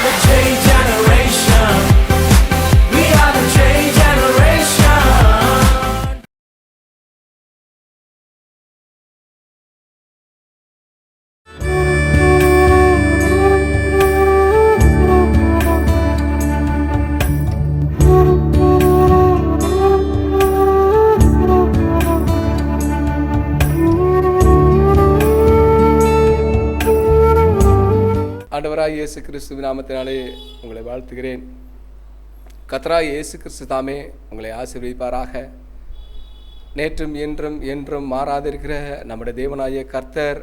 the change generation. We are the change generation. ஆண்டவராய் இயேசு கிறிஸ்துவின் நாமத்தினாலே உங்களை வாழ்த்துகிறேன். கர்த்தராய் இயேசு கிறிஸ்து தாமே உங்களை ஆசீர்வதிப்பாராக. நேற்றும் என்றும் என்றும் மாறாதிருக்கிற நம்முடைய தேவனாகிய கர்த்தர்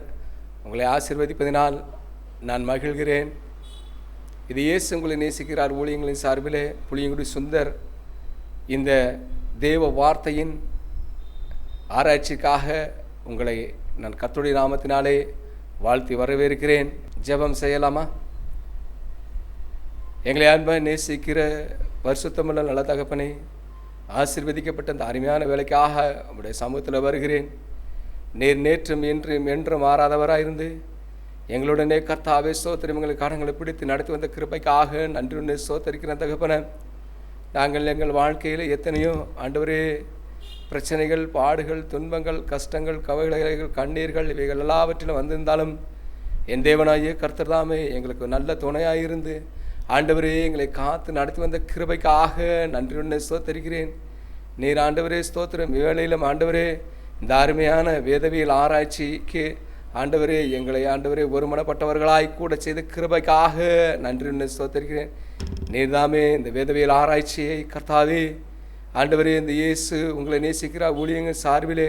உங்களை ஆசீர்வதிப்பதினால் நான் மகிழ்கிறேன். இது இயேசு உங்களை நேசிக்கிறார் ஊழியங்களின் சார்பிலே புளியங்குடி சுந்தர் இந்த தேவ வார்த்தையின் ஆராய்ச்சிக்காக உங்களை நான் கர்த்தருடைய நாமத்தினாலே வாழ்த்தி வரவேற்கிறேன். ஜெபம் செய்யலாமா? எங்களை அன்பாக நேசிக்கிற பரிசுத்தமுள்ள நல்ல தகப்பனே, ஆசீர்வதிக்கப்பட்ட அந்த அருமையான வேலைக்காக உங்களுடைய சமூகத்தில் வருகிறேன். நேற்றும் என்றும் மாறாதவராக இருந்து எங்களுடனே கர்த்தாவே ஸ்தோத்திரம் எங்களுக்கு கடங்களை பிடித்து நடத்தி வந்த கிருபைக்காக நன்றி ஸ்தோத்தரிக்கிற தகப்பனை. நாங்கள் எங்கள் வாழ்க்கையில் எத்தனையோ ஆண்டவரே பிரச்சனைகள், பாடுகள், துன்பங்கள், கஷ்டங்கள், கவலைகள், கண்ணீர்கள் இவைகள் எல்லாவற்றிலும் வந்திருந்தாலும் என் தேவனாகிய கர்த்தர் தாமே எங்களுக்கு நல்ல துணையாயிருந்து ஆண்டவரே எங்களை காத்து நடத்தி வந்த கிருபைக்காக நன்றி ஸ்தோத்தரிக்கிறேன். நீர் ஆண்டவரே ஸ்தோத்திரம் வேளையிலும் ஆண்டவரே இந்த அருமையான வேதவியல் ஆராய்ச்சிக்கு ஆண்டவரே எங்களை ஆண்டவரே ஒருமனப்பட்டவர்களாய் கூட செய்த கிருபைக்காக நன்றி ஸ்தோத்தரிக்கிறேன். நீர் தாமே இந்த வேதவியல் ஆராய்ச்சியை கர்த்தாவே ஆண்டவரே இந்த இயேசு உங்களை நேசிக்கிறார் ஊழியங்கள் சார்பிலே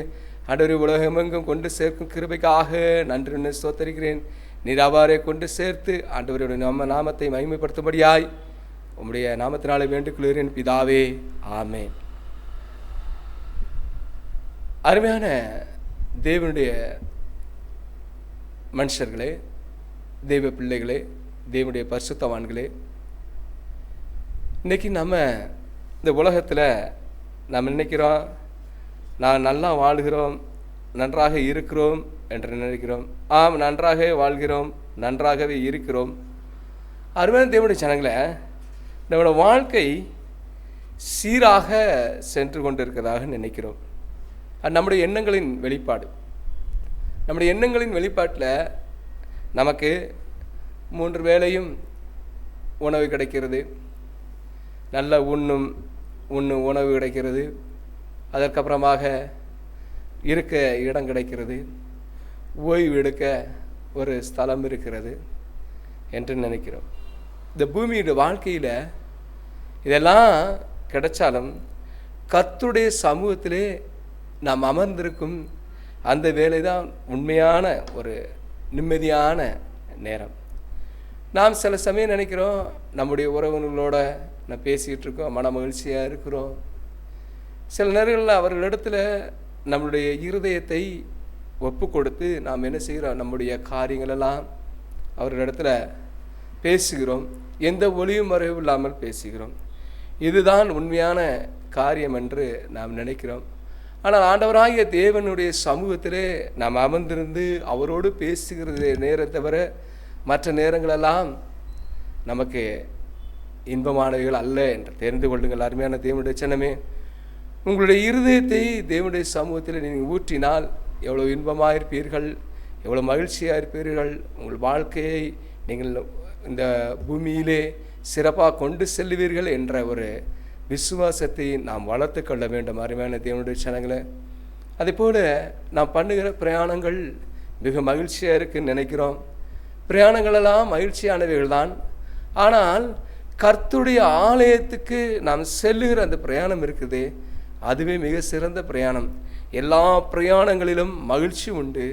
ஆண்டவரே உலகமெங்கும் கொண்டு சேர்க்கும் கிருபைக்காக நன்றி ஸ்தோத்தரிக்கிறேன். நீர் அவ்வாறே கொண்டு சேர்த்து ஆண்டவருடைய நம்ம நாமத்தை மகிமைப்படுத்தும்படியாய் உம்முடைய நாமத்தினாலே வேண்டிக்கொள்கிறேன் பிதாவே, ஆமென். அருமையான தேவனுடைய மனுஷர்களே, தெய்வ பிள்ளைகளே, தேவனுடைய பரிசுத்தவான்களே, இன்றைக்கி நம்ம இந்த உலகத்தில் நம்ம நினைக்கிறோம் நான் நல்லா வாழ்கிறோம், நன்றாக இருக்கிறோம் என்று நினைக்கிறோம். ஆம், நன்றாக வாழ்கிறோம், நன்றாகவே இருக்கிறோம். அருமையான தேவனுடைய ஜனங்களே, நம்மளோட வாழ்க்கை சீராக சென்று கொண்டிருக்கிறதாக நினைக்கிறோம். அது நம்முடைய எண்ணங்களின் வெளிப்பாடு. நம்முடைய எண்ணங்களின் வெளிப்பாட்டில் நமக்கு 3 வேளையும் உணவு கிடைக்கிறது, நல்ல உண்ணும் உணவு கிடைக்கிறது, அதற்கப்புறமாக இருக்க இடம் கிடைக்கிறது, ஓய்வு எடுக்க ஒரு ஸ்தலம் இருக்கிறது என்று நினைக்கிறோம். இந்த பூமியோட வாழ்க்கையில் இதெல்லாம் கிடைச்சாலும் கர்த்தருடைய சமூகத்திலே நாம் அமர்ந்திருக்கும் அந்த வேலை தான் உண்மையான ஒரு நிம்மதியான நேரம். நாம் சில சமயம் நினைக்கிறோம் நம்முடைய உறவினர்களோட நான் பேசிகிட்டு இருக்கோம், மன மகிழ்ச்சியாக இருக்கிறோம். சில நேரங்களில் அவர்களிடத்தில் நம்மளுடைய இருதயத்தை ஒப்பு கொடுத்து நாம் என்ன செய்கிறோம், நம்முடைய காரியங்களெல்லாம் அவர்களிடத்தில் பேசுகிறோம், எந்த ஒளியும் மறைவும் இல்லாமல் பேசுகிறோம். இதுதான் உண்மையான காரியம் என்று நாம் நினைக்கிறோம். ஆனால் ஆண்டவராகிய தேவனுடைய சமூகத்திலே நாம் அமர்ந்திருந்து அவரோடு பேசுகிறது நேரத்தை தவிர மற்ற நேரங்களெல்லாம் நமக்கு இன்பமானவைகள் அல்ல என்று தெரிந்து கொள்ளுங்கள். அருமையான தேவனுடைய சின்னமே, உங்களுடைய இருதயத்தை தேவனுடைய சமூகத்தில் நீங்கள் ஊற்றினால் எவ்வளோ இன்பமாக இருப்பீர்கள், எவ்வளோ மகிழ்ச்சியாக இருப்பீர்கள். உங்கள் வாழ்க்கையை நீங்கள் இந்த பூமியிலே சிறப்பாக கொண்டு செல்லுவீர்கள் என்ற ஒரு விசுவாசத்தை நாம் வளர்த்து கொள்ள வேண்டும். அருமையான தேவனுடைய ஜனங்களே, அதேபோல் நாம் பண்ணுகிற பிரயாணங்கள் மிக மகிழ்ச்சியாக இருக்குன்னு நினைக்கிறோம். பிரயாணங்களெல்லாம் மகிழ்ச்சியானவைகள் தான். ஆனால் கர்த்தருடைய ஆலயத்துக்கு நாம் செல்லுகிற அந்த பிரயாணம் இருக்குது, அதுவே மிக சிறந்த பிரயாணம். எல்லா பிரயாணங்களிலும் மகிழ்ச்சி உண்டு.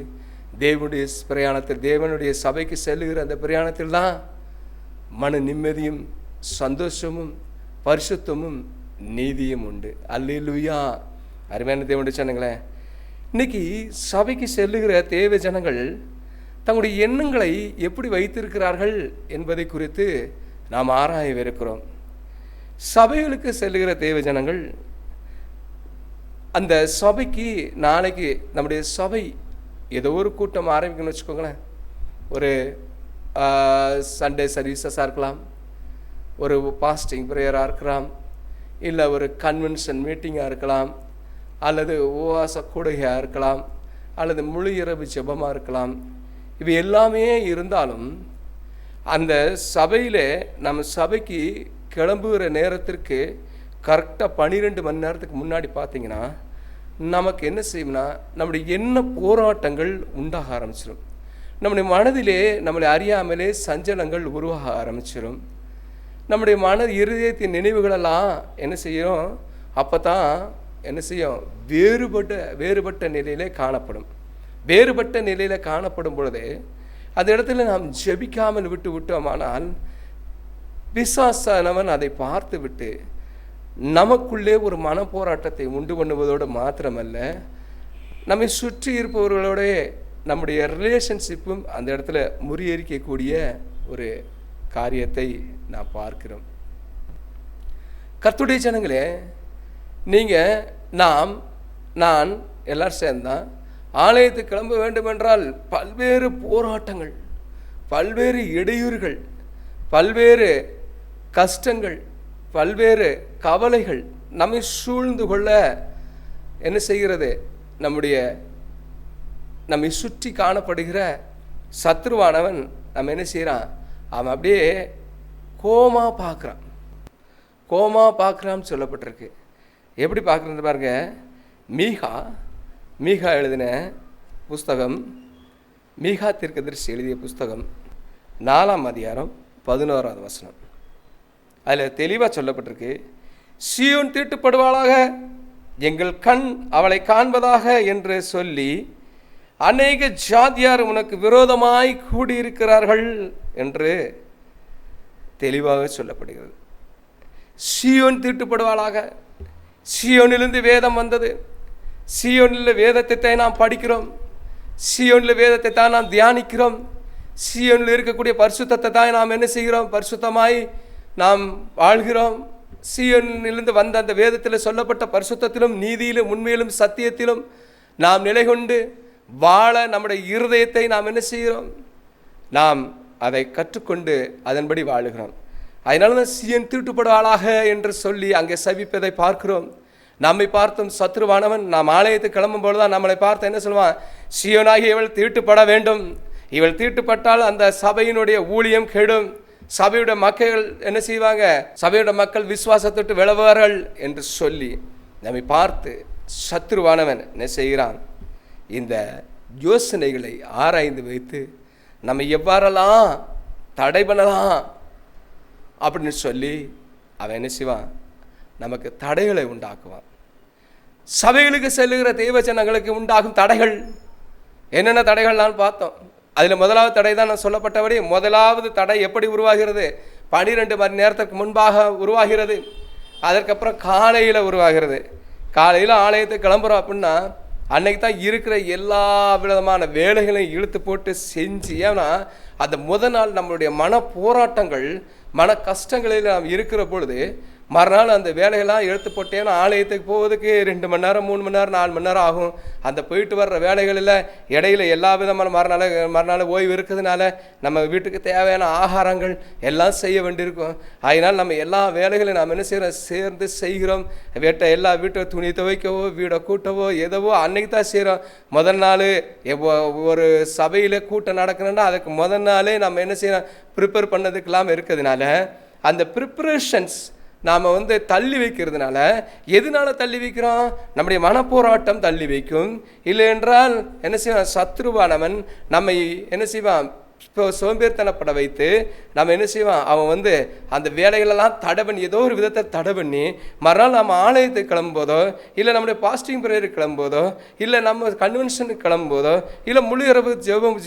தேவனுடைய பிரயாணத்தில், தேவனுடைய சபைக்கு செல்லுகிற அந்த பிரயாணத்தில் தான் மன நிம்மதியும் சந்தோஷமும் பரிசுத்தமும் நீதியும் உண்டு. அல்லேலூயா. அருமையான தேவனுடைய ஜனங்களே, இன்னைக்கு சபைக்கு செல்லுகிற தேவ ஜனங்கள் தங்களுடைய எண்ணங்களை எப்படி வைத்திருக்கிறார்கள் என்பதை குறித்து நாம் ஆராயவிருக்கிறோம். சபைகளுக்கு செல்லுகிற தேவ ஜனங்கள் அந்த சபைக்கு நாளைக்கு நம்முடைய சபை ஏதோ ஒரு கூட்டம் ஆரம்பிக்கணும்னு வச்சுக்கோங்களேன். ஒரு சண்டே சர்வீஸஸாக இருக்கலாம், ஒரு பாஸ்டிங் ப்ரேயராக இருக்கலாம், இல்லை ஒரு கன்வென்ஷன் மீட்டிங்காக இருக்கலாம், அல்லது உபவாச கூடுகையாக இருக்கலாம், அல்லது முழு இரவு ஜெபமாக இருக்கலாம். இவை எல்லாமே இருந்தாலும் அந்த சபையில் நம்ம சபைக்கு கிளம்புகிற நேரத்திற்கு கரெக்டாக 12 மணி நேரத்துக்கு முன்னாடி பார்த்திங்கன்னா நமக்கு என்ன செய்யும்னா நம்முடைய என்ன போராட்டங்கள் உண்டாக ஆரம்பிச்சிடும். நம்முடைய மனதிலே நம்மளை அறியாமலே சஞ்சலங்கள் உருவாக ஆரம்பிச்சிடும். நம்முடைய இருதயத்தின் நினைவுகளெல்லாம் என்ன செய்யும், அப்போ தான் என்ன செய்யும், வேறுபட்ட நிலையிலே காணப்படும். வேறுபட்ட நிலையில் காணப்படும் பொழுது அந்த இடத்துல நாம் ஜெபிக்காமல் விட்டு விட்டோமானால் பிசாசானவன் அதை பார்த்து விட்டு நமக்குள்ளே ஒரு மன போராட்டத்தை உண்டு பண்ணுவதோடு மாத்திரமல்ல, நம்மை சுற்றி இருப்பவர்களோட நம்முடைய ரிலேஷன்ஷிப்பும் அந்த இடத்துல முறியடிக்கக்கூடிய ஒரு காரியத்தை நாம் பார்க்கிறோம். கர்த்தருடைய ஜனங்களே, நீங்கள் நான் எல்லாரும் சேர்ந்தான் ஆலயத்துக்கு கிளம்ப வேண்டுமென்றால் பல்வேறு போராட்டங்கள், பல்வேறு இடையூறுகள், பல்வேறு கஷ்டங்கள், பல்வேறு கவலைகள் நம்மை சூழ்ந்து கொள்ள என்ன செய்கிறது, நம்மை சுற்றி காணப்படுகிற சத்ருவானவன் நம்ம என்ன செய்கிறான், அவன் அப்படியே கோமா பார்க்குறான்னு சொல்லப்பட்டிருக்கு. எப்படி பார்க்குறது பாருங்க. மீகா எழுதின புஸ்தகம், மீகா தீர்க்கதரிசி எழுதிய புஸ்தகம் 4ஆம் அதிகாரம் 11ஆவது வசனம். அதில் தெளிவாக சொல்லப்பட்டிருக்கு, சீயோன் தீட்டுப்படுவாளாக, எங்கள் கண் அவளை காண்பதாக என்று சொல்லி அநேக ஜாதியார் உனக்கு விரோதமாய் கூடியிருக்கிறார்கள் என்று தெளிவாக சொல்லப்படுகிறது. சீயோன் தீட்டுப்படுவாளாக. சீயோனிலிருந்து வேதம் வந்தது. சீயோனில் வேதத்தை தான் நாம் படிக்கிறோம். சீயோனில் வேதத்தை தான் நாம் தியானிக்கிறோம். சீயோனில் இருக்கக்கூடிய பரிசுத்தத்தை தான் நாம் என்ன செய்கிறோம், பரிசுத்தமாய் நாம் வாழ்கிறோம். சீயோனிலிருந்து வந்த அந்த வேதத்தில் சொல்லப்பட்ட பரிசுத்தத்திலும் நீதியிலும் உண்மையிலும் சத்தியத்திலும் நாம் நிலை கொண்டு வாழ நம்முடைய இருதயத்தை நாம் என்ன செய்கிறோம், நாம் அதை கற்றுக்கொண்டு அதன்படி வாழுகிறோம். அதனால தான் சீயோன் தீட்டுப்படுவாளாக என்று சொல்லி அங்கே சபிப்பதை பார்க்கிறோம். நம்மை பார்த்தும் சத்ருவானவன் நாம் ஆலயத்துக்கு கிளம்பும்போது தான் நம்மளை பார்த்து என்ன சொல்லுவான், சீயோனாகி இவள் தீட்டுப்பட வேண்டும், இவள் தீட்டுப்பட்டால் அந்த சபையினுடைய ஊழியம் கெடும், சபையுடைய மக்கள் என்ன செய்வாங்க, சபையுடைய மக்கள் விசுவாசத்தொட்டு விளவார்கள் என்று சொல்லி நம்மை பார்த்து சத்ருவானவன் என்ன செய்கிறான், இந்த யோசனைகளை ஆராய்ந்து வைத்து நம்ம எவ்வாறெல்லாம் தடை பண்ணலாம் அப்படின்னு சொல்லி அவன் என்ன செய்வான், நமக்கு தடைகளை உண்டாக்குவான். சபைகளுக்கு செல்லுகிற தேவஜனங்களுக்கு உண்டாகும் தடைகள் என்னென்ன தடைகள்லாம் பார்த்தோம். அதில் முதலாவது தடை தான் நான் சொல்லப்பட்டபடி, முதலாவது தடை எப்படி உருவாகிறது, 12 மணி நேரத்துக்கு முன்பாக உருவாகிறது. அதற்கப்புறம் காலையில் உருவாகிறது. காலையில் ஆலயத்துக்கு கிளம்புறோம் அப்படின்னா அன்னைக்கு தான் இருக்கிற எல்லா விதமான வேலைகளையும் இழுத்து போட்டு செஞ்சு, ஏன்னா அந்த முதல் நாள் நம்மளுடைய மன போராட்டங்கள் மன கஷ்டங்களில் நாம் இருக்கிற பொழுது மறுநாள் அந்த வேலைகள்லாம் எடுத்து போட்டேன்னா ஆலயத்துக்கு போவதுக்கு 2 மணி நேரம் 3 மணி நேரம் 4 மணி நேரம் ஆகும். அந்த போயிட்டு வர்ற வேலைகளில் இடையில எல்லா விதமான மறுநாள் ஓய்வு இருக்கிறதுனால நம்ம வீட்டுக்கு தேவையான ஆகாரங்கள் எல்லாம் செய்ய வேண்டியிருக்கும். அதனால் நம்ம எல்லா வேலைகளையும் நாம் என்ன செய்கிறோம், சேர்ந்து செய்கிறோம். எல்லா வீட்டை துணி துவைக்கவோ வீடை கூட்டவோ எதவோ அன்னைக்கு தான் செய்கிறோம். முதல் நாள் ஒரு சபையில் கூட்டம் நடக்கணுன்னா அதுக்கு முதல் நாளே நம்ம என்ன செய்யறோம், ப்ரிப்பேர் பண்ணதுக்கெல்லாம் இருக்கிறதுனால அந்த ப்ரிப்பரேஷன்ஸ் நாம் தள்ளி வைக்கிறதுனால, எதனால தள்ளி வைக்கிறோம், நம்முடைய மனப்போராட்டம் தள்ளி வைக்கும். இல்லை என்றால் என்ன செய்வான், சத்ருவானவன் நம்மை என்ன செய்வான், சோம்பேறித்தனப்பட வைத்து நம்ம என்ன செய்வான், அவன் அந்த வேலைகளெல்லாம் தடை பண்ணி ஏதோ ஒரு விதத்தை தடை பண்ணி மறுநாள் நம்ம ஆலயத்துக்கு கிளம்பும்போதோ, இல்லை நம்முடைய பாஸ்டிங் ப்ரேயருக்கு கிளம்பும்போதோ, இல்லை நம்ம கன்வென்ஷனுக்கு கிளம்பும்போதோ, இல்லை முழு இரவு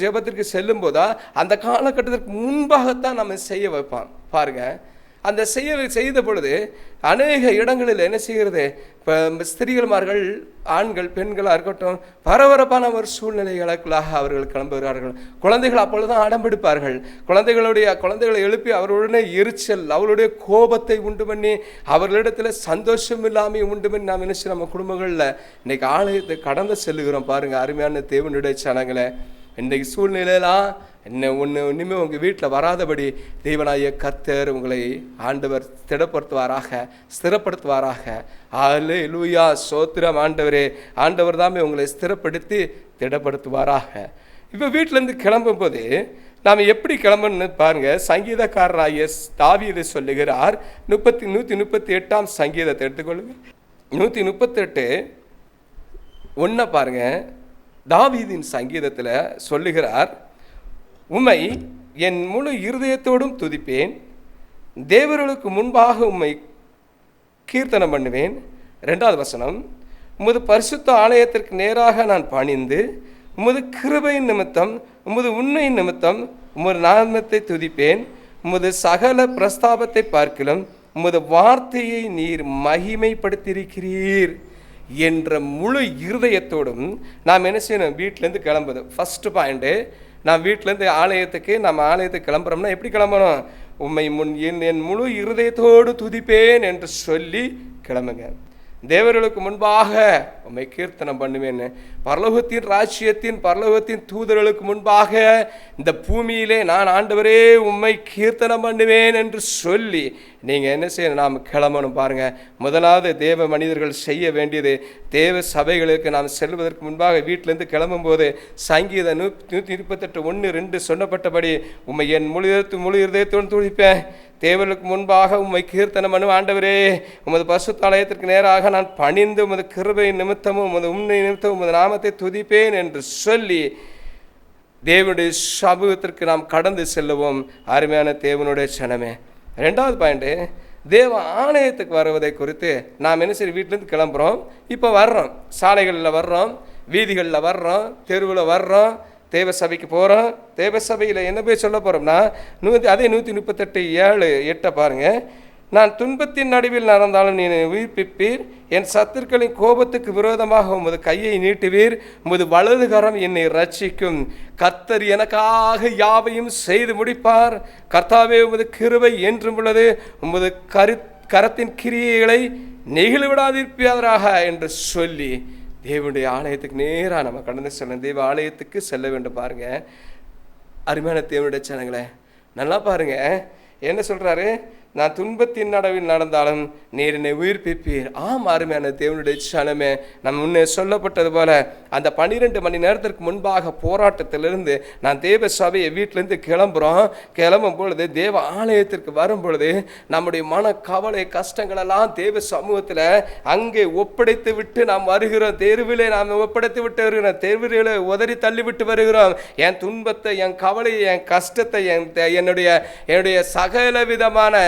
ஜெபத்திற்கு செல்லும் போதோ அந்த காலகட்டத்திற்கு முன்பாகத்தான் நம்ம செய்ய வைப்பான். பாருங்கள், அந்த செய்த பொழுது அநேக இடங்களில் என்ன செய்கிறது, இப்போ ஸ்திரீகள்மார்கள் ஆண்கள் பெண்களாக இருக்கட்டும் பரபரப்பான ஒரு சூழ்நிலைகளுக்குள்ளாக அவர்கள் கிளம்புகிறார்கள். குழந்தைகள் அப்பொழுதுதான் அடம்பிடிப்பார்கள். குழந்தைகளை எழுப்பி அவர்களுடனே எரிச்சல், அவர்களுடைய கோபத்தை உண்டு பண்ணி அவர்களிடத்தில் சந்தோஷம் இல்லாமல் உண்டு பண்ணி நாம் என்ன செய்ய நம்ம குடும்பங்களில் இன்றைக்கி ஆலயத்தை கடந்து செல்லுகிறோம். பாருங்கள் அருமையான தேவனுடைய சனங்களை, இன்றைக்கு சூழ்நிலையெல்லாம் இனிமேல் உங்கள் வீட்டில் வராதபடி தேவனாகிய கர்த்தர் உங்களை ஆண்டவர் திடப்படுத்துவாராக, ஸ்திரப்படுத்துவாராக. அல்லேலூயா, ஸ்தோத்திரம் ஆண்டவரே. ஆண்டவர் தாமே உங்களை ஸ்திரப்படுத்தி திடப்படுத்துவாராக. இப்போ வீட்டிலேருந்து கிளம்பும்போது நாம் எப்படி கிளம்பணும்னு பாருங்கள். சங்கீதக்காரராகிய தாவீது சொல்லுகிறார். 138 சங்கீதத்தை எடுத்துக்கொள்ளுங்க. 138:1 பாருங்க. தாவீதின் சங்கீதத்தில் சொல்லுகிறார், உம்மை என் முழு இருதயத்தோடும் துதிப்பேன், தேவர்களுக்கு முன்பாக உம்மை கீர்த்தனம் பண்ணுவேன். 2வது வசனம், உமது பரிசுத்த ஆலயத்திற்கு நேராக நான் பணிந்து உமது கிருபையின் நிமித்தம் உமது உண்மையின் நிமித்தம் உமது நாமத்தை துதிப்பேன். உமது சகல பிரஸ்தாபத்தை பார்க்கிலும் உமது வார்த்தையை நீர் மகிமைப்படுத்தியிருக்கிறீர் என்ற முழு இருதயத்தோடும் நாம் என்ன செய்யணும்? வீட்டிலேருந்து கிளம்புது. ஃபஸ்ட்டு பாயிண்ட்டு, நான் வீட்டிலேருந்து நம்ம ஆலயத்துக்கு கிளம்புறோம்னா எப்படி கிளம்பணும்? உம்மை என் முழு இருதயத்தோடு துதிப்பேன் என்று சொல்லி கிளம்புங்க. தேவர்களுக்கு முன்பாக உம்மை கீர்த்தனம் பண்ணுவேன்னு, பரலோகத்தின் ராஜ்யத்தின் பரலோகத்தின் தூதர்களுக்கு முன்பாக இந்த பூமியிலே நான் ஆண்டவரே உம்மை கீர்த்தனம் பண்ணுவேன் என்று சொல்லி நீங்கள் என்ன செய்யணும்? நாம் கிளம்பணும். பாருங்கள், முதலாவது தேவ மனிதர்கள் செய்ய வேண்டியது, தேவ சபைகளுக்கு நாம் செல்வதற்கு முன்பாக வீட்டிலேருந்து கிளம்பும்போது சங்கீதம் 138:1-2 சொன்னப்பட்டபடி உம்மை என் முழு இருதயத்தோடு துதிப்பேன், தேவர்களுக்கு முன்பாக உம்மை கீர்த்தனம் பண்ணுவேன், ஆண்டவரே உமது பரிசுத்த ஆலயத்திற்கு நேராக நான் பணிந்து உமது கிருபை நிமித்தமும் உமது உண்மை நிமித்தமும் உமது நாமத்தை துதிப்பேன் என்று சொல்லி தேவனுடைய சமூகத்திற்கு நாம் கடந்து செல்லுவோம். அருமையான தேவனுடைய சனமே. 2வது பாயிண்ட்டு, தேவ ஆலயத்துக்கு வருவதை குறித்து நாம் என்ன சரி வீட்டிலேருந்து கிளம்புறோம், இப்போ வர்றோம், சாலைகளில் வர்றோம், வீதிகளில் வர்றோம், தெருவில் வர்றோம், தேவ சபைக்கு போகிறோம். தேவ சபையில் என்ன போய் சொல்ல போகிறோம்னா, அதே 138:7-8 பாருங்கள். நான் துன்பத்தின் நடுவில் நடந்தாலும் நீ உயிர்ப்பிப்பீர், என் சத்துருக்களின் கோபத்துக்கு விரோதமாக உமது கையை நீட்டுவீர், உமது வலது கரம் என்னை ரட்சிக்கும். கர்த்தர் எனக்காக யாவையும் செய்து முடிப்பார், கர்த்தாவே உமது கிருபை என்றும் உள்ளது, உமது கரத்தின் கிரியைகளை நெகிழ விடாதிருப்பாராக என்று சொல்லி தேவனுடைய ஆலயத்துக்கு நேராக நம்ம கடந்து செல்லணும். தேவ ஆலயத்துக்கு செல்ல வேண்டும். பாருங்க அருமையான தேவனுடைய ஜனங்களே, நல்லா பாருங்க என்ன சொல்றாரு? நான் துன்பத்தின் நடுவில் நடந்தாலும் நீர் என்னை உயிர்ப்பிப்பீர். அருமையான தேவனுடைய சனமே, நம்ம முன்னே சொல்லப்பட்டது போல அந்த 12 மணி நேரத்திற்கு முன்பாக போராட்டத்திலிருந்து நான் தேவ சபையை வீட்டிலேருந்து கிளம்பும் பொழுது, தேவ ஆலயத்திற்கு வரும் பொழுது நம்முடைய மன கவலை கஷ்டங்களெல்லாம் தேவ சமூகத்தில் அங்கே ஒப்படைத்து விட்டு நாம் வருகிறோம். தெருவிலே நாம் ஒப்படைத்து விட்டு வருகிறோம், தெருவிலே உதறி தள்ளிவிட்டு வருகிறோம். என் துன்பத்தை, என் கவலையை, என் கஷ்டத்தை, என்னுடைய சகல விதமான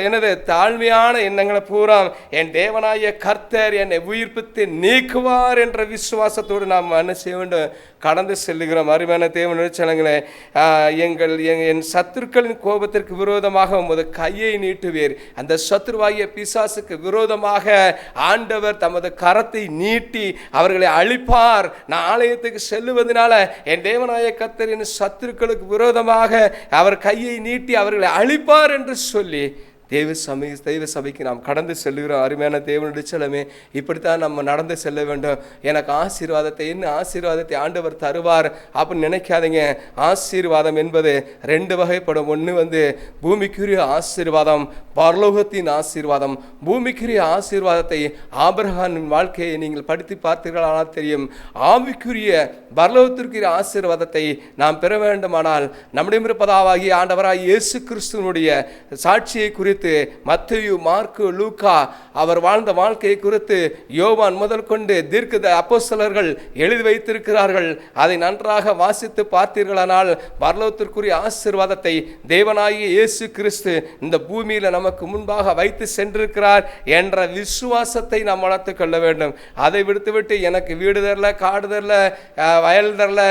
எனது தாழ்மையான எண்ணங்களை பூரா என் தேவனாய கர்த்தர் என்னை உயிர்ப்பித்து நீக்குவார் என்ற விசுவாசத்தோடு நாம் என்ன செய்ய வேண்டும்? கடந்து செல்லுகிறோம். அருமையான தேவனுடைய ஜனங்களே, என் சத்துருக்களின் கோபத்திற்கு விரோதமாக உமது கையை நீட்டுவீர். அந்த சத்துருவாகிய பிசாசுக்கு விரோதமாக ஆண்டவர் தமது கரத்தை நீட்டி அவர்களை அழிப்பார். நான் ஆலயத்துக்கு செல்லுவதனால என் தேவனாய கர்த்தர் என் சத்துருக்களுக்கு விரோதமாக அவர் கையை நீட்டி அவர்களை அழிப்பார் என்று சொல்லி தேவ சபைக்கு நாம் கடந்து செல்லுகிறோம். அருமையான தேவனுடைய செல்லமே, இப்படித்தான் நம்ம நடந்து செல்ல வேண்டும். எனக்கு ஆசீர்வாதத்தை ஆண்டவர் தருவார் அப்படின்னு நினைக்காதீங்க. ஆசீர்வாதம் என்பது 2 வகைப்படும். ஒன்று பூமிக்குரிய ஆசீர்வாதம், பரலோகத்தின் ஆசீர்வாதம். பூமிக்குரிய ஆசீர்வாதத்தை ஆபிரகாமின் வாழ்க்கையை நீங்கள் படித்து பார்த்தீர்களானால் தெரியும். ஆவிக்குரிய பரலோகத்திற்குரிய ஆசீர்வாதத்தை நாம் பெற வேண்டுமானால் நம்முடைய இருப்பதாகிய ஆண்டவராய் இயேசு கிறிஸ்துவனுடைய சாட்சியை குறித்து மத்தேயு, மார்க்கு, லூக்கா அவர் வாழ்ந்த வாழ்க்கையை குறித்து யோவான் முதல் கொண்டு தீர்க்க அப்போஸ்தலர்கள் எழுதி வைத்திருக்கிறார்கள். அதை நன்றாக வாசித்து பார்த்தீர்களானால் பரலோகத்திற்குரிய ஆசீர்வாதத்தை தேவனாகிய இயேசு கிறிஸ்து இந்த பூமியில் நமக்கு முன்பாக வைத்து சென்றிருக்கிறார் என்ற விசுவாசத்தை நாம் வளர்த்து கொள்ள வேண்டும். அதை விடுத்துவிட்டு எனக்கு வீடு தரல, காடு தரல, வயல் தரல,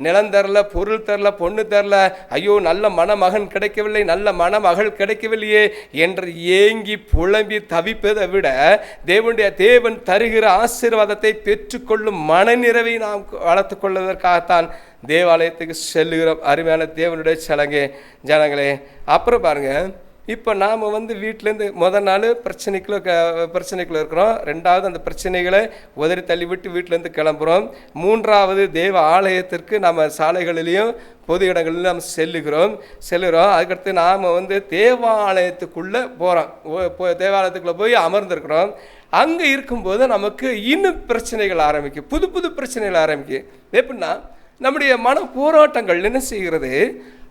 நிலம் தரல, பொருள் தரல, பொண்ணு தரல, ஐயோ நல்ல மணமகன் கிடைக்கவில்லை, நல்ல மணமகள் கிடைக்கவில்லையே என்று ஏங்கி புலம்பி தவிப்பதை விட தேவன் தருகிற ஆசீர்வாதத்தை பெற்றுக்கொள்ளும் மனநிறைவை நாம் வளர்த்து கொள்வதற்காகத்தான் தேவாலயத்துக்கு செல்லுகிறோம். அருமையான தேவனுடைய ஜனங்களே, அப்புறம் பாருங்க, இப்போ நாம் வீட்டிலேருந்து முதல் நாள் பிரச்சனைக்குள்ளே இருக்கிறோம். ரெண்டாவது அந்த பிரச்சனைகளை உதறி தள்ளிவிட்டு வீட்டிலேருந்து கிளம்புறோம். மூன்றாவது தேவ ஆலயத்திற்கு நம்ம சாலைகளிலையும் பொது இடங்களிலும் நாம் செல்லுகிறோம். அதுக்கடுத்து நாம் தேவாலயத்துக்குள்ளே போகிறோம். தேவாலயத்துக்குள்ளே போய் அமர்ந்திருக்கிறோம். அங்கே இருக்கும்போது நமக்கு இன்னும் பிரச்சனைகள் ஆரம்பிக்கும், புது புது பிரச்சனைகள் ஆரம்பிக்கும். எப்படின்னா நம்முடைய மன போராட்டங்கள் என்ன செய்கிறது,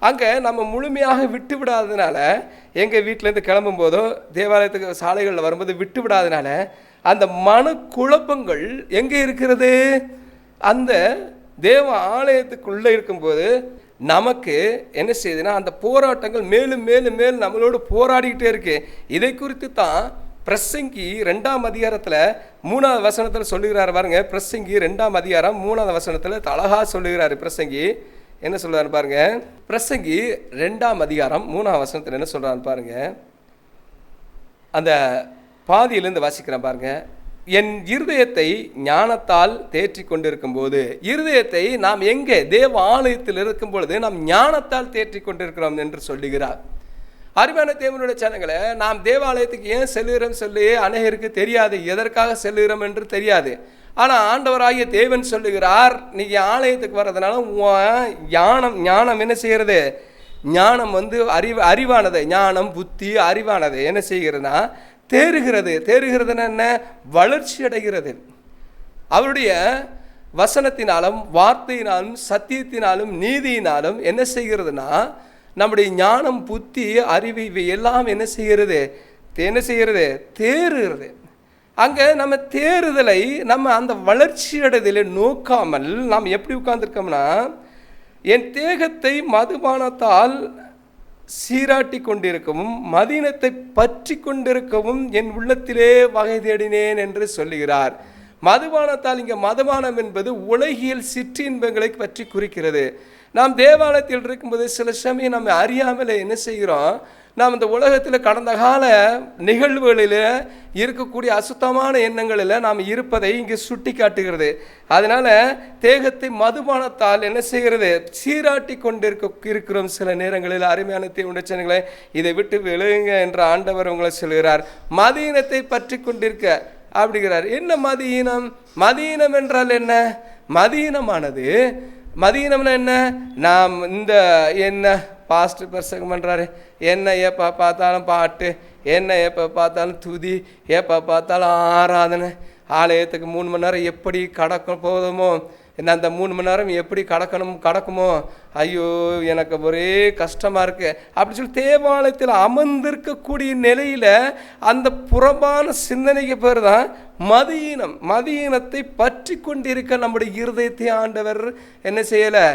அங்கே நம்ம முழுமையாக விட்டு விடாததுனால, எங்கள் வீட்டிலேருந்து கிளம்பும் போதோ தேவாலயத்துக்கு சாலைகளில் வரும்போது விட்டு விடாததுனால அந்த மன குழப்பங்கள் எங்கே இருக்கிறது, அந்த தேவ ஆலயத்துக்குள்ளே இருக்கும்போது நமக்கு என்ன செய்யுதுன்னா அந்த போராட்டங்கள் மேலும் மேலும் மேலும் நம்மளோடு போராடிக்கிட்டே இருக்கு. இதை குறித்து தான் பிரசங்கி 2ஆம் அதிகாரத்தில் 3வது வசனத்தில் சொல்லுகிறார் பாருங்க. பிரசங்கி 2ஆம் அதிகாரம் 3வது வசனத்தில் அழகா சொல்லுகிறார். பிரசங்கி என்ன சொல்றாரு பாருங்க. பிரசங்கி 2ஆம் அதிகாரம் 3ஆம் வசனத்தில் என்ன சொல்றாரு பாருங்க. அந்த பாதியிலிருந்து வாசிக்கிறேன் பாருங்க. என் இருதயத்தை ஞானத்தால் தேற்றி கொண்டிருக்கும் போது, இருதயத்தை நாம் எங்கே தேவ ஆலயத்தில் இருக்கும் பொழுது நாம் ஞானத்தால் தேற்றி கொண்டிருக்கிறோம் என்று சொல்லுகிறார். அருமையான தேவனுடைய ஜனங்களே, நாம் தேவாலயத்துக்கு ஏன் செல்லுகிறோம் சொல்லி அநேகருக்கு தெரியாது, எதற்காக செல்லுகிறோம் என்று தெரியாது. ஆனால் ஆண்டவராகிய தேவன் சொல்லுகிறார், நீங்கள் ஆலயத்துக்கு வர்றதுனால ஞானம் என்ன செய்கிறது, ஞானம் அறிவானது, ஞானம் புத்தி அறிவானது என்ன செய்கிறதுனா தேறுகிறதுன்னா என்ன, வளர்ச்சி அடைகிறது. அவருடைய வசனத்தினாலும் வார்த்தையினாலும் சத்தியத்தினாலும் நீதியினாலும் என்ன செய்கிறதுனா நம்முடைய ஞானம் புத்தி அறிவு இவை எல்லாம் என்ன செய்கிறது தேறுகிறது. அங்கே நம்ம தேறுதலை நம்ம அந்த வளர்ச்சி அடைதலை நோக்காமல் நாம் எப்படி உட்கார்ந்துருக்கோம்னா, என் தேகத்தை மதுபானத்தால் சீராட்டி கொண்டிருக்கவும் மதீனத்தை பற்றி கொண்டிருக்கவும் என் உள்ளத்திலே வகை தேடினேன் என்று சொல்லுகிறார். மதுபானத்தால் இங்கே மதுபானம் என்பது உலகியல் சிற்றின்பங்களை பற்றி குறிக்கிறது. நாம் தேவாலயத்தில் இருக்கும்போது சில சமயம் நம்ம அறியாமலே என்ன செய்கிறோம், நாம் இந்த உலகத்தில் கடந்த கால நிகழ்வுகளில் இருக்கக்கூடிய அசுத்தமான எண்ணங்களில் நாம் இருப்பதை இங்கே சுட்டி காட்டுகிறது. அதனால் தேகத்தை மதுபானத்தால் என்ன செய்கிறது, சீராட்டி இருக்கிறோம். சில நேரங்களில் அருமையான தேவனுடைய இதை விட்டு விழுங்க என்ற ஆண்டவர் உங்களை சொல்கிறார். மதீனத்தை பற்றி கொண்டிருக்க அப்படிங்கிறார். என்ன மதீனம்? மதீனம் என்றால் என்ன? மதீனம்னா என்ன, நாம் என்ன பாஸ்டர் பிரசங்கம் பண்ணுறாரு, என்ன எப்போ பார்த்தாலும் பாட்டு, என்ன எப்போ பார்த்தாலும் துதி, எப்போ பார்த்தாலும் ஆராதனை, ஆலயத்துக்கு 3 மணி நேரம் எப்படி கடக்க போதுமோ, என்ன அந்த 3 மணி நேரம் எப்படி கடக்குமோ, ஐயோ எனக்கு ஒரே கஷ்டமாக இருக்கு அப்படி சொல்லி தேவாலயத்தில் அமர்ந்திருக்கக்கூடிய நிலையில் அந்த புறம்பான சிந்தனைக்கு பேர் தான் மதீனத்தை பற்றி கொண்டிருக்க நம்முடைய இருதயத்தை ஆண்டவர் என்ன செய்யலை,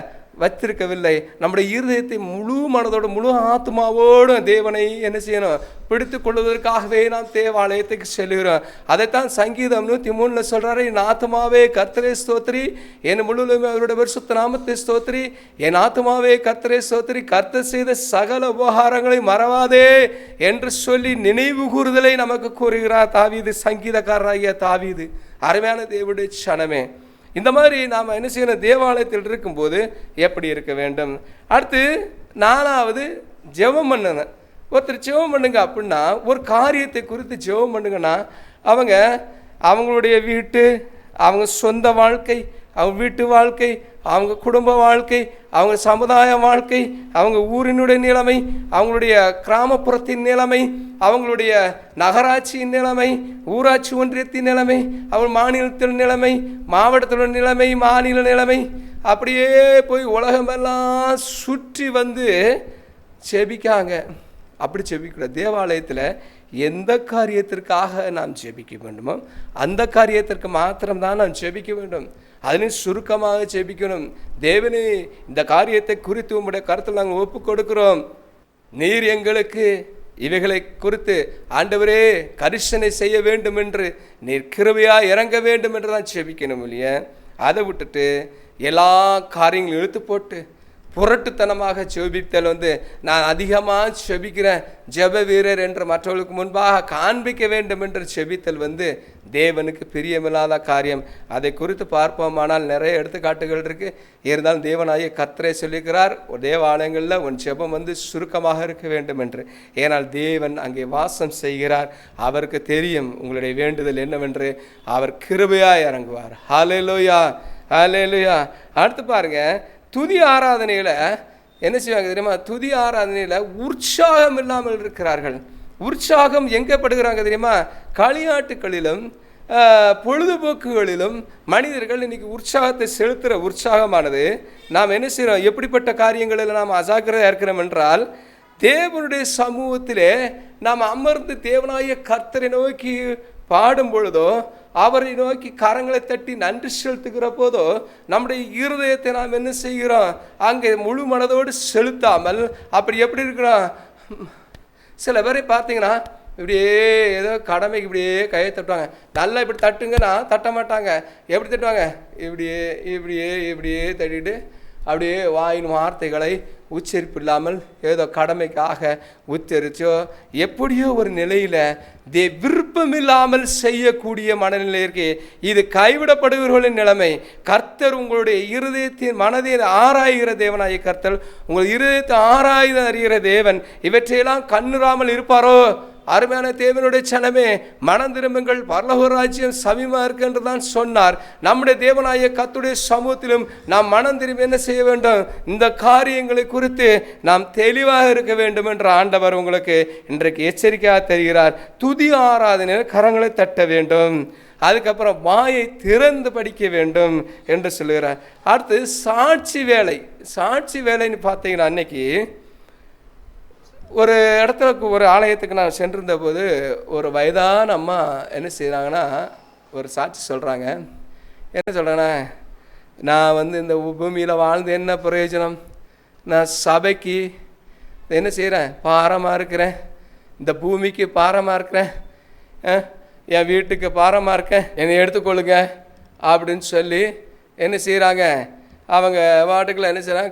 வச்சிருக்கவில்லை. நம்முடைய இருதயத்தை முழு மனதோடு முழு ஆத்மாவோடு தேவனை என்ன செய்யணும், பிடித்து கொள்வதற்காகவே நாம் தேவாலயத்துக்கு செல்கிறோம். அதைத்தான் சங்கீதம் 103 சொல்றாரு, என் ஆத்மாவே கர்த்தரை ஸ்தோத்திரி, என் முழுவதுமே அவருடைய பரிசுத்த நாமத்தை ஸ்தோத்திரி, என் ஆத்மாவே கர்த்தரை ஸ்தோத்திரி, கர்த்தர் செய்த சகல உபகாரங்களை மறவாதே என்று சொல்லி நினைவு கூறுதலை நமக்கு கூறுகிறார் தாவீது, சங்கீதக்காரராகிய தாவீது. அருமையான தேவனுடைய சனமே, இந்த மாதிரி நாம் என்ன செய்யணும், தேவாலயத்தில் இருக்கும்போது எப்படி இருக்க வேண்டும். அடுத்து 4வது ஜெபம் பண்ணுங்க. ஒருத்தர் ஜெபம் பண்ணுங்க அப்படின்னா, ஒரு காரியத்தை குறித்து ஜெபம் பண்ணுங்கன்னா, அவங்களுடைய வீட்டு, அவங்க சொந்த வாழ்க்கை, அவங்க வீட்டு வாழ்க்கை, அவங்க குடும்ப வாழ்க்கை, அவங்க சமுதாய வாழ்க்கை, அவங்க ஊரினுடைய நிலைமை, அவங்களுடைய கிராமப்புறத்தின் நிலைமை, அவங்களுடைய நகராட்சியின் நிலைமை, ஊராட்சி ஒன்றியத்தின் நிலைமை, அவங்க மாநிலத்தின் நிலைமை, மாவட்டத்தின் நிலைமை, மாநில நிலைமை, அப்படியே போய் உலகமெல்லாம் சுற்றி செபிக்காங்க. அப்படி செபிக்கூடாது. தேவாலயத்தில் எந்த காரியத்திற்காக நாம் ஜெபிக்க வேண்டுமோ அந்த காரியத்திற்கு மாத்திரம்தான் நாம் ஜெபிக்க வேண்டும். அதனையும் சுருக்கமாக ஜெபிக்கணும். தேவனே, இந்த காரியத்தை குறித்து உங்களுடைய கருத்தில் நாங்கள் ஒப்பு கொடுக்கிறோம், நீர் எங்களுக்கு இவைகளை குறித்து ஆண்டவரே கரிசனை செய்ய வேண்டும் என்று, நீர் கிருபையாக இறங்க வேண்டும் என்று தான் ஜெபிக்கணும் இல்லையா. அதை விட்டுட்டு எல்லா காரியங்களும் இழுத்து போட்டு புரட்டுத்தனமாக செபித்தல் நான் அதிகமாக செபிக்கிறேன் ஜெப வீரர் என்று மற்றவர்களுக்கு முன்பாக காண்பிக்க வேண்டும் என்று செபித்தல் தேவனுக்கு பிரியமில்லாத காரியம். அதை குறித்து பார்ப்போமானால் நிறைய எடுத்துக்காட்டுகள் இருக்குது. இருந்தாலும் தேவனாகிய கர்த்தரே சொல்லியிருக்கிறார், தேவாலயங்களில் உன் ஜெபம் சுருக்கமாக இருக்க வேண்டும் என்று. ஏனால் தேவன் அங்கே வாசம் செய்கிறார். அவருக்கு தெரியும் உங்களுடைய வேண்டுதல் என்னவென்று. அவர் கிருபையாய் இறங்குவார். ஹல்லேலூயா, ஹல்லேலூயா. அடுத்து பாருங்க, துதி ஆராதனையில் என்ன செய்வாங்க தெரியுமா? துதி ஆராதனையில் உற்சாகம் இல்லாமல் இருக்கிறார்கள். உற்சாகம் எங்கே படுகிறாங்க தெரியுமா? களியாட்டுகளிலும் பொழுதுபோக்குகளிலும் மனிதர்கள் இன்னைக்கு உற்சாகத்தை செலுத்துகிற உற்சாகமானது நாம் என்ன செய்கிறோம்? எப்படிப்பட்ட காரியங்களில் நாம் அஜாக்கிரதையாக இருக்கிறோம் என்றால், தேவனுடைய சமூகத்திலே நாம் அமர்ந்து தேவனாகிய கர்த்தரை நோக்கி பாடும் பொழுதோ, அவரை நோக்கி கரங்களை தட்டி நன்றி செலுத்துகிற போதோ, நம்முடைய இருதயத்தை நாம் என்ன செய்கிறோம்? அங்கே முழு மனதோடு செலுத்தாமல் அப்படி எப்படி இருக்கிறோம்? சில பேரை பார்த்தீங்கன்னா இப்படியே ஏதோ கடமைக்கு இப்படியே கையை தட்டுவாங்க. நல்லா இப்படி தட்டுங்கன்னா தட்ட மாட்டாங்க. எப்படி தட்டுவாங்க? இப்படியே இப்படியே இப்படியே தட்டிட்டு அப்படியே வாயின் வார்த்தைகளை உச்சரிப்பு இல்லாமல் ஏதோ கடமைக்காக உச்சரிச்சோ எப்படியோ ஒரு நிலையில் விருப்பமில்லாமல் செய்யக்கூடிய மனநிலை இருக்கு. இது கைவிடப்படுகிறவர்களின் நிலைமை. கர்த்தர் உங்களுடைய இருதயத்தின் மனதை ஆராய்கிற தேவனாகிய கர்த்தர் உங்கள் இருதயத்தை ஆராய்ந்து அறிகிற தேவன். இவற்றையெல்லாம் கண்ணுறாமல் இருப்பாரோ? அருமையான தேவனுடைய சனமே, மனம் திரும்புங்கள், பரலோக ராஜ்யம் சமீபமாக இருக்கு என்று தான் சொன்னார். நம்முடைய தேவனாகிய கர்த்தருடைய சமூகத்திலும் நாம் மனம் திரும்பி என்ன செய்ய வேண்டும்? இந்த காரியங்களை குறித்து நாம் தெளிவாக இருக்க வேண்டும் என்று ஆண்டவர் உங்களுக்கு இன்றைக்கு எச்சரிக்கையாக தருகிறார். துதி ஆராதனையில் கரங்களை தட்ட வேண்டும். அதுக்கப்புறம் வாயை திறந்து படிக்க வேண்டும் என்று சொல்லுகிறார். அடுத்து சாட்சி வேலை. சாட்சி வேலைன்னு பார்த்தீங்கன்னா, அன்னைக்கு ஒரு இடத்துல ஒரு ஆலயத்துக்கு நான் சென்றிருந்த போது ஒரு வயதான அம்மா என்ன செய்கிறாங்கன்னா, ஒரு சாட்சி சொல்கிறாங்க. என்ன சொல்கிறேன்னா, நான் இந்த பூமியில் வாழ்ந்து என்ன பிரயோஜனம்? நான் சபைக்கு என்ன செய்கிறேன்? பாரமாக இருக்கிறேன். இந்த பூமிக்கு பாரமாக இருக்கிறேன். என் வீட்டுக்கு பாரமாக இருக்கேன், என்னை எடுத்துக்கொள்ளுங்க அப்படின்னு சொல்லி என்ன செய்கிறாங்க? அவங்க வாட்டுக்களை என்ன செய்கிறாங்க?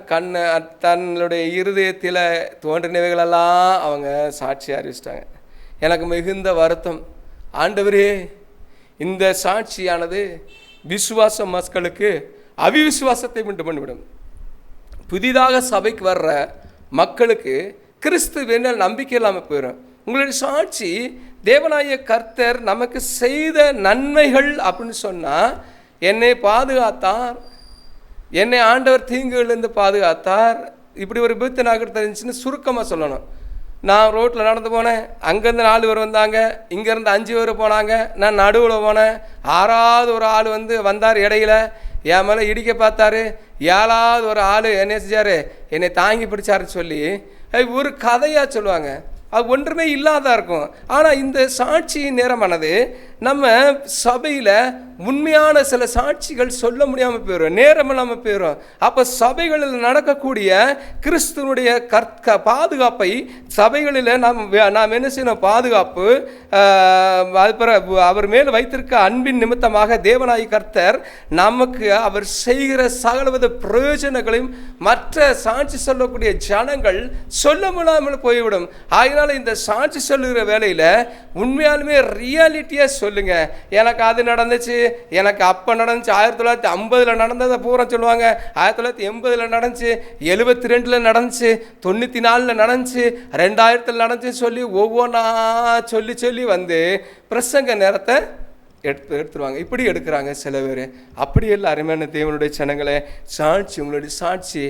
தன்னுடைய இருதயத்தில் தோன்றினவைகளெல்லாம் அவங்க சாட்சி அறிவிச்சிட்டாங்க. எனக்கு மிகுந்த வருத்தம். ஆண்டவரே, இந்த சாட்சியானது விசுவாச மக்களுக்கு அவிவிசுவாசத்தை உண்டு பண்ணிவிடும். புதிதாக சபைக்கு வர்ற மக்களுக்கு கிறிஸ்துவினால் நம்பிக்கை இல்லாமல் போயிடும். உங்களுடைய சாட்சி தேவனாகிய கர்த்தர் நமக்கு செய்த நன்மைகள் அப்படின்னு சொன்னால், என்னை பாதுகாத்தார், என்னை ஆண்டவர் தீங்குகளிலிருந்து பாதுகாத்தார், இப்படி ஒரு விபத்து நாகர் தெரிஞ்சுன்னு சுருக்கமாக சொல்லணும். நான் ரோட்டில் நடந்து போனேன், அங்கேருந்து 4 பேர் வந்தாங்க, இங்கேருந்து 5 பேர் போனாங்க, நான் நடுவில் போனேன், 6வது ஒரு ஆள் வந்தார், இடையில என் மேலே இடிக்க பார்த்தாரு, 7வது ஒரு ஆள் என்ன செஞ்சார்? என்னை தாங்கி பிடிச்சாருன்னு சொல்லி ஒரு கதையாக சொல்லுவாங்க. அது ஒன்றுமே இல்லாத இருக்கும். ஆனால் இந்த சாட்சியின் நேரமானது நம்ம சபையில் உண்மையான சில சாட்சிகள் சொல்ல முடியாமல் போயிடும், நேரம் இல்லாமல் போயிடும். அப்போ சபைகளில் நடக்கக்கூடிய கிறிஸ்துவனுடைய பாதுகாப்பை சபைகளில் நாம் என்ன செய்யணும்? பாதுகாப்பு. அவர் மேல் வைத்திருக்க அன்பின் நிமித்தமாக தேவனாய் கர்த்தர் நமக்கு அவர் செய்கிற சகலவித பிரயோஜனங்களையும் மற்ற சாட்சி சொல்லக்கூடிய ஜனங்கள் சொல்ல முடியாமல் போய்விடும். அதனால இந்த சாட்சி சொல்லுகிற வேலையில் உண்மையாலுமே ரியாலிட்டியாக சொல்லுங்க. எனக்கு அது நடந்துச்சு, எனக்கு அப்போ நடந்துச்சு, 1950 நடந்ததை பூரா சொல்லுவாங்க, 1980 நடந்துச்சு, 72 நடந்துச்சு, 94 நடந்துச்சு, 2000 நடந்துச்சு சொல்லி ஒவ்வொன்றா சொல்லி சொல்லி பிரசங்க நேரத்தை எடுத்துருவாங்க. இப்படி எடுக்கிறாங்க சில பேர். அப்படி இல்லை அருமையான தேவனுடைய ஜனங்களே, சாட்சி, உங்களுடைய சாட்சி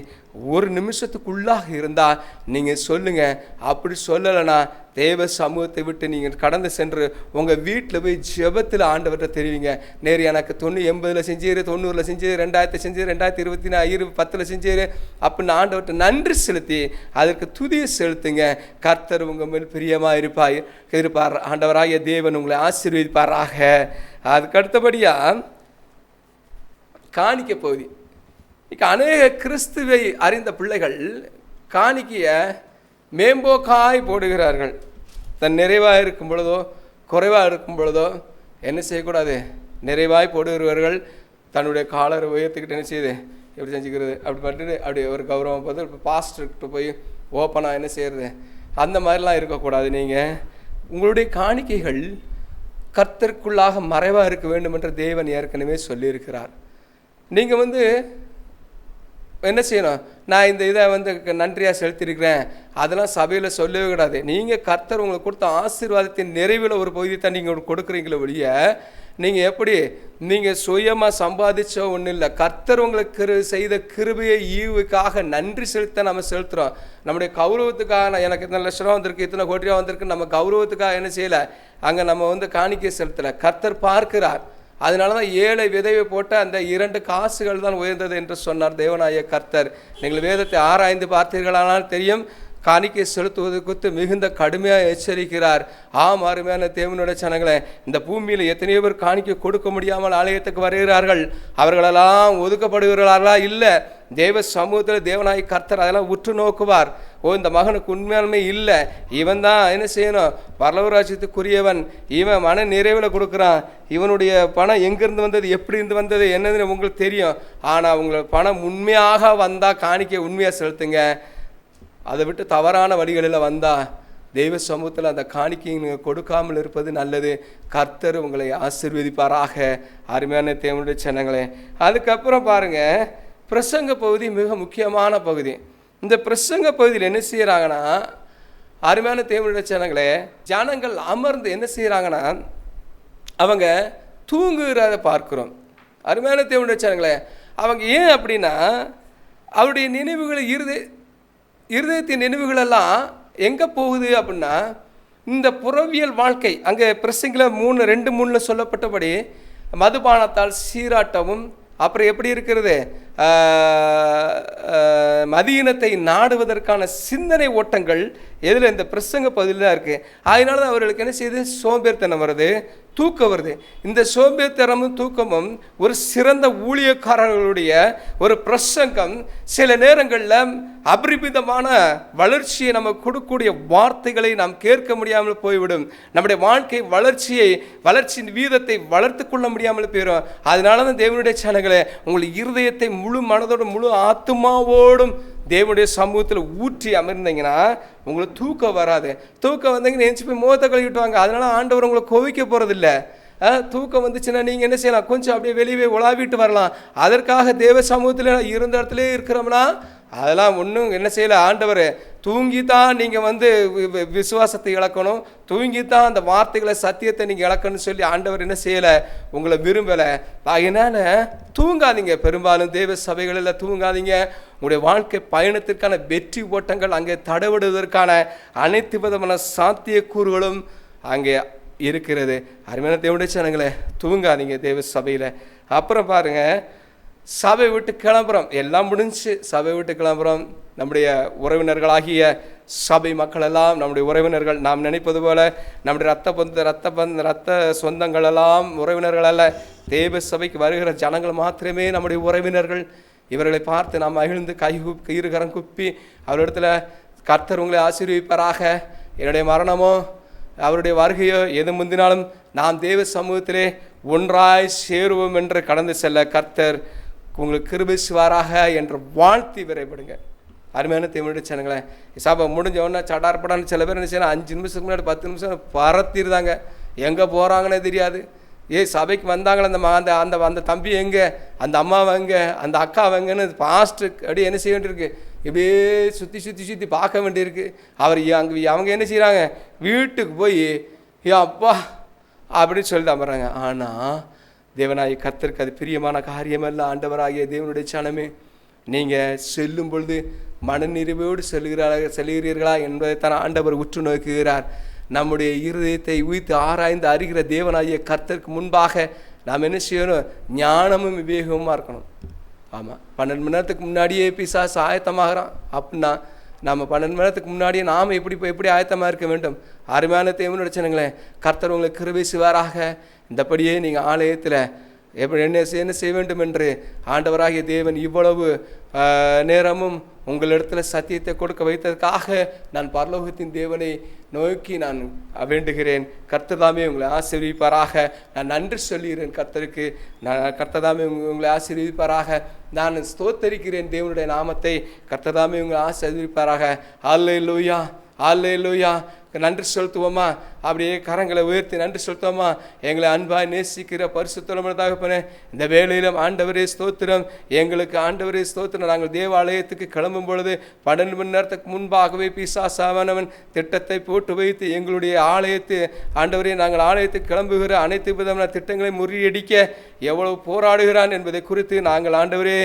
ஒரு நிமிஷத்துக்குள்ளாக இருந்தால் நீங்கள் சொல்லுங்கள். அப்படி சொல்லலைன்னா தேவ சமூகத்தை விட்டு நீங்கள் கடந்து சென்று உங்கள் வீட்டில் போய் ஜெபத்தில் ஆண்டவர்கிட்ட தெரிவிங்க. நேர் எனக்கு 80 செஞ்சீர், 90 செஞ்சீர், 2000 செஞ்சீர், 2020 10 செஞ்சீர் அப்படின்னு ஆண்டவர்கிட்ட நன்றி செலுத்தி அதற்கு துதியை செலுத்துங்க. கர்த்தர் உங்கள் மேல் பிரியமாக இருப்பார். ஆண்டவராகிய தேவன் உங்களை ஆசீர்வதிப்பாராக. அதுக்கு அடுத்தபடியாக காணிக்க பகுதி. இன்றைக்கி அநேக கிறிஸ்துவை அறிந்த பிள்ளைகள் காணிக்கைய மேம்போக்காய் போடுகிறார்கள். தன் நிறைவாக இருக்கும் பொழுதோ குறைவாக இருக்கும் பொழுதோ என்ன செய்யக்கூடாது? நிறைவாய் போடுகிறவர்கள் தன்னுடைய காலரை உயர்த்திக்கிட்டு என்ன செய்யுது? எப்படி செஞ்சுக்கிறது அப்படி பண்ணிட்டு அப்படி ஒரு கௌரவம் பார்த்து இப்போ பாஸ்டர்கிட்ட போய் ஓப்பனாக என்ன செய்கிறது அந்த மாதிரிலாம் இருக்கக்கூடாது. நீங்கள் உங்களுடைய காணிக்கைகள் கர்த்தருக்குள்ளாக மறைவாக இருக்க வேண்டும் என்று தேவன் ஏற்கனவே சொல்லியிருக்கிறார். நீங்கள் என்ன செய்யணும், நான் இந்த இதை நன்றியாக செலுத்தியிருக்கிறேன் அதெல்லாம் சபையில் சொல்லவே கூடாது. நீங்கள் கர்த்தர் உங்களுக்கு கொடுத்த ஆசீர்வாதத்தின் நிறைவில் ஒரு பகுதி தான் நீங்கள் கொடுக்குறீங்களே ஒழிய நீங்கள் எப்படி நீங்கள் சுயமாக சம்பாதிச்சோ ஒன்றும் இல்லை. கர்த்தர் உங்களுக்கு செய்த கிருபையை ஈவுக்காக நன்றி செலுத்த நம்ம செலுத்துகிறோம். நம்முடைய கௌரவத்துக்காக எனக்கு இத்தனை லட்ச ரூபா வந்திருக்கு இத்தனை கோடி ரூபா வந்திருக்கு நம்ம கௌரவத்துக்காக என்ன செய்யலை, அங்கே நம்ம காணிக்கை செலுத்தலை. கர்த்தர் பார்க்கிறார். அதனால தான் ஏழை விதைவை போட்ட அந்த 2 காசுகள் தான் உயர்ந்தது என்று சொன்னார் தேவனாய கர்த்தர். நீங்கள் வேதத்தை ஆராய்ந்து பார்த்தீர்களானால் தெரியும், காணிக்கை செலுத்துவது குறித்து மிகுந்த கடுமையாக எச்சரிக்கிறார். ஆம் அருமையான தேவனுடைய ஜனங்களே, இந்த பூமியில் எத்தனையோ பேர் காணிக்கை கொடுக்க முடியாமல் ஆலயத்துக்கு வருகிறார்கள். அவர்களெல்லாம் ஒதுக்கப்படுகிறார்களா? இல்லை. தேவ சமூகத்தில் தேவனாய் கர்த்தர் அதெல்லாம் உற்று நோக்குவார். இந்த மகனுக்கு உண்மையாலுமே இல்லை, இவன் தான் என்ன செய்யணும், பரலோகராஜ்யத்துக்குரியவன், இவன் மன நிறைவில் கொடுக்குறான், இவனுடைய பணம் எங்கேருந்து வந்தது எப்படி இருந்து வந்தது என்னதுன்னு உங்களுக்கு தெரியும். ஆனால் உங்களுக்கு பணம் உண்மையாக வந்தால் காணிக்கை உண்மையாக செலுத்துங்க. அதை விட்டு தவறான வழிகளில் வந்தால் தெய்வ சமூகத்தில் அந்த காணிக்கை நீங்கள் கொடுக்காமல் இருப்பது நல்லது. கர்த்தர் உங்களை ஆசீர்வதிப்பாராக. அருமையான தேவனுடைய ஜனங்களே, அதுக்கப்புறம் பாருங்கள், பிரசங்க பகுதி மிக முக்கியமான பகுதி. இந்த பிரசங்க பகுதியில் என்ன செய்கிறாங்கன்னா, அருமையான தேவனுடைய ஜனங்களே, ஜனங்கள் அமர்ந்து என்ன செய்கிறாங்கன்னா அவங்க தூங்குகிறத பார்க்குறோம். அருமையான தேவனுடைய ஜனங்களே, அவங்க ஏன் அப்படின்னா அவருடைய நினைவுகள் இருதயத்தின் நினைவுகளெல்லாம் எங்கே போகுது அப்படின்னா இந்த புறவியல் வாழ்க்கை. அங்கே பிரசங்கில் 2:3 சொல்லப்பட்டபடி மதுபானத்தால் சீராட்டவும், அப்புறம் எப்படி இருக்கிறது, மதியினத்தை நாடுவதற்கான சிந்தனை ஓட்டங்கள் எதில் இந்த பிரசங்க பகுதியில் தான் இருக்குது. அதனால தான் அவர்களுக்கு என்ன செய்யுது, சோம்பேறித்தனம் வருது, தூக்கம் வருது. இந்த சோம்பேறித்தனமும் தூக்கமும் ஒரு சிறந்த ஊழியக்காரர்களுடைய ஒரு பிரசங்கம் சில நேரங்களில் அபரிமிதமான வளர்ச்சியை நம்ம கொடுக்கக்கூடிய வார்த்தைகளை நாம் கேட்க முடியாமல் போய்விடும். நம்முடைய வாழ்க்கை வளர்ச்சியின் வீதத்தை வளர்த்து கொள்ள முடியாமல் போயிடும். அதனால தான் தேவனுடைய ஜனங்களே, உங்கள் இருதயத்தை முழு மனதோடும் முழு ஆத்துமாவோடும் தேவனுடைய சமூகத்தில் ஊற்றி அமர்ந்தீங்கன்னா உங்களுக்கு தூக்கம் வராது. தூக்கம் வந்தீங்கன்னா எஞ்சி போய் முகத்தை கழுவிட்டுவாங்க. அதனால ஆண்டவர் உங்களை கோவிக்க போகிறதில்ல. தூக்கம் வந்துச்சுன்னா நீங்கள் என்ன செய்யலாம், கொஞ்சம் அப்படியே வெளியே உலாவிட்டு வரலாம். அதற்காக தேவ சமூகத்தில் இருந்த இடத்துல இருக்கிறோம்னா அதெல்லாம் ஒன்றும் என்ன செய்யலை. ஆண்டவர் தூங்கி தான் நீங்கள் விசுவாசத்தை இழக்கணும், தூங்கி தான் அந்த வார்த்தைகளை சத்தியத்தை நீங்கள் இழக்கணும்னு சொல்லி ஆண்டவர் என்ன செய்யலை, உங்களை விரும்பலை. அதனால தூங்காதீங்க. பெரும்பாலும் தேவ சபைகளில் தூங்காதீங்க. உங்களுடைய வாழ்க்கை பயணத்திற்கான வெற்றி ஓட்டங்கள் அங்கே தடவிடுவதற்கான அனைத்து விதமான சாத்தியக்கூறுகளும் அங்கே இருக்கிறது. அருமையான தேவனுடைய ஜனங்களே, தூங்காதீங்க தேவ சபையில். அப்புறம் பாருங்கள், சபை விட்டு கிளம்புறோம், எல்லாம் முடிஞ்சு சபை விட்டு கிளம்புறோம். நம்முடைய உறவினர்களாகிய சபை மக்கள் எல்லாம் நம்முடைய உறவினர்கள். நாம் நினைப்பது போல நம்முடைய ரத்த சொந்தங்களெல்லாம் உறவினர்கள் அல்ல. தேவ சபைக்கு வருகிற ஜனங்கள் மாத்திரமே நம்முடைய உறவினர்கள். இவர்களை பார்த்து நாம் மகிழ்ந்து இருகரம் குப்பி அவரிடத்துல கர்த்தர் உங்களை ஆசீர்வதிப்பாராக, என்னுடைய மரணமோ அவருடைய வருகையோ எது முந்தினாலும் நாம் தேவ சமூகத்திலே ஒன்றாய் சேருவோம் என்று கடந்து செல்ல கர்த்தர் உங்களுக்கு கிருபை செய்வாராக என்று வாழ்த்தி விரைபடுங்க. அருமையான தேவனுடைய ஜனங்களே, சபை முடிஞ்ச உடனே சடார்படான்னு சில பேர் என்ன செய்யணும், 5 நிமிஷத்துக்கு முன்னாடி 10 நிமிஷம் பறத்திருந்தாங்க, எங்கே போகிறாங்கன்னே தெரியாது. சபைக்கு வந்தாங்களே அந்த அந்த அந்த தம்பி எங்கே, அந்த அம்மாவை எங்கே, அந்த அக்காவை எங்கன்னு பாஸ்ட்டு அப்படியே என்ன செய்ய வேண்டியிருக்கு, இப்படியே சுற்றி பார்க்க வேண்டியிருக்கு. அவங்க என்ன செய்கிறாங்க, வீட்டுக்கு போய் அப்பா அப்படின்னு சொல்லி தான் போகிறாங்க. ஆனால் தேவனாகிய கர்த்தருக்கு அது பிரியமான காரியமல்ல. ஆண்டவராகிய தேவனுடைய ஜனமே, நீங்கள் செல்லும் பொழுது மனநிறைவோடு செல்கிறீர்களா என்பதைத்தான் ஆண்டவர் உற்று நோக்குகிறார். நம்முடைய இருதயத்தை உய்த்து ஆராய்ந்து அறிகிற தேவனாகிய கர்த்தருக்கு முன்பாக நாம் என்ன செய்யணும், ஞானமும் விவேகமுமாக இருக்கணும். ஆமாம், 12 மணி நேரத்துக்கு முன்னாடியே பிசாசு ஆயத்தமாகறான் அப்படின்னா நம்ம 12 மணி நேரத்துக்கு முன்னாடியே நாம் எப்படி ஆயத்தமாக இருக்க வேண்டும். அருமையான தேவனுடைய ஜனங்களே, கர்த்தர் உங்களை கிருபை செய்வாராக. இந்தபடியே நீங்கள் ஆலயத்தில் எப்படி என்ன செய்ய வேண்டும் என்று ஆண்டவராகிய தேவன் இவ்வளவு நேரமும் உங்களிடத்தில் சத்தியத்தை கொடுக்க வைத்ததற்காக நான் பரலோகத்தின் தேவனை நோக்கி நான் வேண்டுகிறேன். கர்த்ததாமே உங்களை ஆசீர்வதிப்பாராக. நான் நன்றி சொல்லுகிறேன் கர்த்தருக்கு. கர்த்ததாமே உங்களை ஆசீர்வதிப்பாராக. நான் ஸ்தோத்தரிக்கிறேன் தேவனுடைய நாமத்தை. கர்த்ததாமே உங்களை ஆசீர்வதிப்பாராக. அல்லேலூயா, அல்லேலூயா. நன்றி செலுத்துவோமா? அப்படியே கரங்களை உயர்த்தி நன்றி செலுத்துவோமா? எங்களை அன்பாய் நேசிக்கிற பரிசுத்தமுள்ள தகப்பனே, இந்த வேளையிலும் ஆண்டவரே ஸ்தோத்திரம். எங்களுக்கு ஆண்டவரே ஸ்தோத்திரம். நாங்கள் தேவாலயத்துக்கு கிளம்பும் பொழுது 12 மணி நேரத்துக்கு முன்பாகவே பிசாசானவன் திட்டத்தை போட்டு வைத்து எங்களுடைய ஆலயத்தை ஆண்டவரே நாங்கள் ஆலயத்துக்கு கிளம்புகிற அனைத்து விதமான திட்டங்களை முறியடிக்க எவ்வளவு போராடுகிறான் என்பதை குறித்து நாங்கள் ஆண்டவரே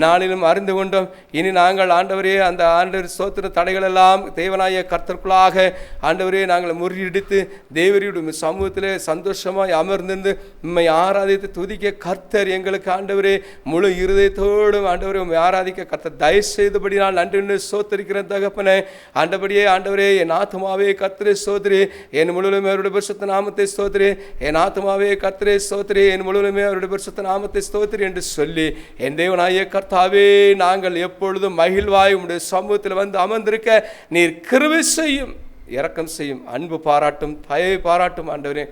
நாளிலும் அறிந்து கொண்டோம். இனி நாங்கள் ஆண்டவரே அந்த ஆண்டவர் ஸ்தோத்திர தடைகள் எல்லாம் தேவனாய கர்த்தருக்குள்ளாக ஆண்டவரே நாங்கள் முறியடித்து தேவருடைய சமூகத்திலே சந்தோஷமாய் அமர்ந்திருந்து உம்மை ஆராதித்து துதிக்க கர்த்தர் எங்களுக்கு ஆண்டவரே முழு இருதயத்தோடும் ஆண்டவரே உம்மை ஆராதிக்க கர்த்தர் தயவு செய்தபடி நான் நன்றி ஸ்தோத்திரிக்கிறேன் தகப்பனே. ஆண்டபடியே ஆண்டவரே என் ஆத்துமாவே கர்த்தரே ஸ்தோத்திரி, என் முழுவதுமே அவருடைய பரிசுத்த நாமத்தை ஸ்தோத்திரி. என் ஆத்துமாவே கர்த்தரே ஸ்தோத்திரி, என் முழுவதுமே அவருடைய பரிசுத்த நாமத்தை ஸ்தோத்திரி என்று சொல்லி என் தேவனாகிய கர்த்தாவே நாங்கள் எப்பொழுதும் மகிழ்வாய் உம்முடைய சமூகத்தில் வந்து அமர்ந்திருக்க நீர் கிருபை செய்யும், இரக்கம் செய்யும், அன்பு பாராட்டும், தயவை பாராட்டும். ஆண்டவரே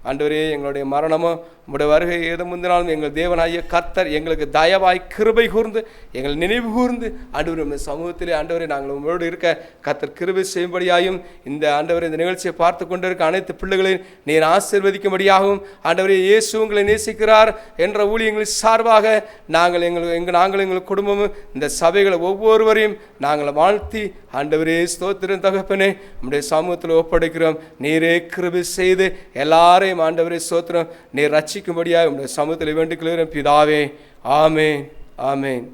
ஆண்டவரே எங்களுடைய மரணமோ உம்முடைய வருகை ஏதோ முந்தினாலும் எங்கள் தேவனாகிய கர்த்தர் எங்களுக்கு தயவாய் கிருபை கூர்ந்து எங்கள் நினைவு கூர்ந்து ஆண்டவரே உம்முடைய சமூகத்திலே ஆண்டவரே நாங்கள் உங்களோடு இருக்க கர்த்தர் கிருபை செய்யும்படியாயும் இந்த ஆண்டவரே இந்த நிகழ்ச்சியை பார்த்து கொண்டிருக்க அனைத்து பிள்ளைகளையும் நீர் ஆசீர்வதிக்கும்படியாகவும் ஆண்டவரே இயேசு உங்களை நேசிக்கிறார் என்ற ஊழியங்களின் சார்பாக நாங்கள் எங்கள் குடும்பமும் இந்த சபைகளை ஒவ்வொருவரையும் நாங்கள் வாழ்த்தி ஆண்டவரே ஸ்தோத்திரம் தகப்பனே நம்முடைய சமூகத்தில் ஒப்படைக்கிறோம். நீரே கிருபை செய்து எல்லாரையும் ஆண்டவரே ஸ்தோத்திரம் நீர் ரட்சிக்கும்படியாக உங்களுடைய சமூகத்தில் வேண்டிக் கொள்கிறேன் பிதாவே. ஆமென், ஆமென்.